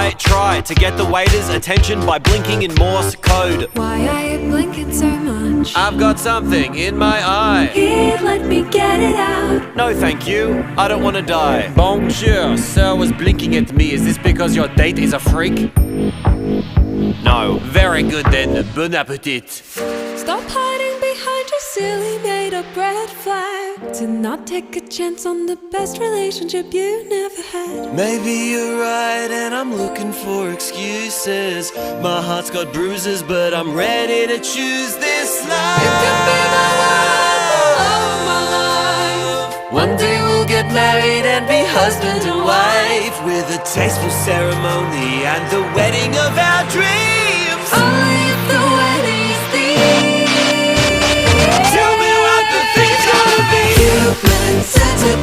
I try to get the waiter's attention by blinking in Morse code. Why are you blinking so much? I've got something in my eye. Here, let me get it out. No thank you, I don't want to die. Bonjour, sir was blinking at me. Is this because your date is a freak? No. Very good then, bon appetit. Stop hiding behind your silly made-up red flag. To not take a chance on the best relationship you never had. Maybe you're right and I'm looking for excuses. My heart's got bruises but I'm ready to choose this life. You can be my world, the love of my life. One day we'll get married and be husband and wife, with a tasteful ceremony and the wedding of our dreams.